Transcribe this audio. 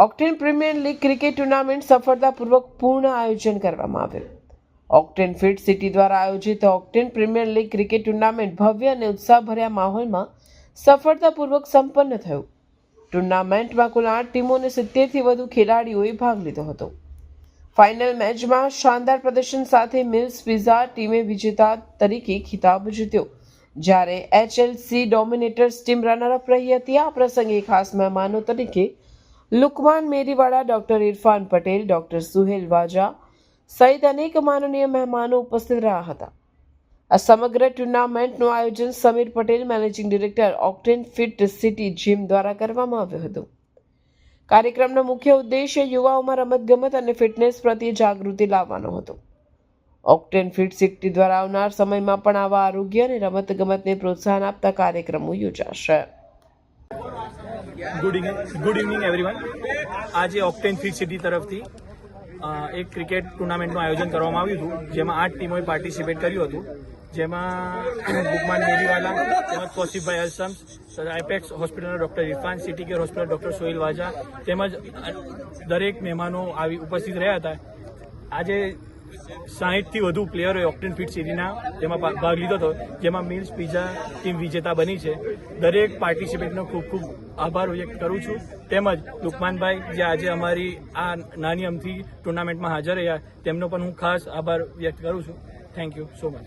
Octane premier league cricket tournament સફળતાપૂર્વક પૂર્ણ આયોજન કરવામાં આવ્યું. ઓક્ટેન ફિટ સિટી દ્વારા આયોજિત octane premier league cricket tournament ભવ્ય અને ઉત્સાહભર્યા માહોલમાં સફળતાપૂર્વક સંપન્ન થયું. ટુર્નામેન્ટમાં કુલ 8 ટીમો અને 70થી વધુ ખેલાડીઓએ ભાગ લીધો હતો. ફાઇનલ મેચમાં શાનદાર પ્રદર્શન સાથે મિલ્સ પિઝા ટીમે વિજેતા તરીકે ખિતાબ જીત્યો, જ્યારે HLC ડોમિનેટર્સ ટીમ રનરઅપ રહી હતી. આ પ્રસંગે ખાસ મહેમાનો તરીકે લુકમાન મેરીવાડા, ડોક્ટર ઇરફાન પટેલ, ડોક્ટર સુહેલ વાજા સહિત અનેક માનનીય મહેમાનો ઉપસ્થિત રહ્યા હતા. આ સમગ્ર ટુર્નામેન્ટનું આયોજન Sameer Patel, managing director, Octane Fit City Gym દ્વારા કરવામાં આવ્યું હતું. કાર્યક્રમનો મુખ્ય ઉદ્દેશ્ય યુવાઓમાં રમતગમત અને ફિટનેસ પ્રત્યે જાગૃતિ લાવવાનો હતો. ઓક્ટેન ફિટ સિટી દ્વારા આવનાર સમયમાં પણ આવા આરોગ્ય અને રમતગમતને પ્રોત્સાહન આપતા કાર્યક્રમો યોજાશે. Good evening everyone. આજે ઓક્ટેન ફિટ સિટી તરફથી એક ક્રિકેટ ટુર્નામેન્ટનું આયોજન કરવામાં આવ્યું હતું, જેમાં 8 ટીમોએ પાર્ટિસિપેટ કર્યું હતું. જેમાં લુકમાન મેરીવાલા, તેમજ કોશિફભાઈ અલસમ્સ, આઈપેક્સ હોસ્પિટલના doctor Irfan, city care hospital doctor Sohel Vaja તેમજ દરેક મહેમાનો આવી ઉપસ્થિત રહ્યા હતા. આજે 60થી વધુ પ્લેયરોએ ઓક્ટેન ફિટ સિટીના તેમાં ભાગ લીધો હતો, જેમાં મિલ્સ પિઝા ટીમ વિજેતા બની છે. દરેક પાર્ટિસિપેટનો ખૂબ ખૂબ આભાર વ્યક્ત કરું છું. તેમજ લુકમાનભાઈ, જે આજે અમારી આ નાની અમથી ટુર્નામેન્ટમાં હાજર રહ્યા, તેમનો પણ હું ખાસ આભાર વ્યક્ત કરું છું. Thank you so much.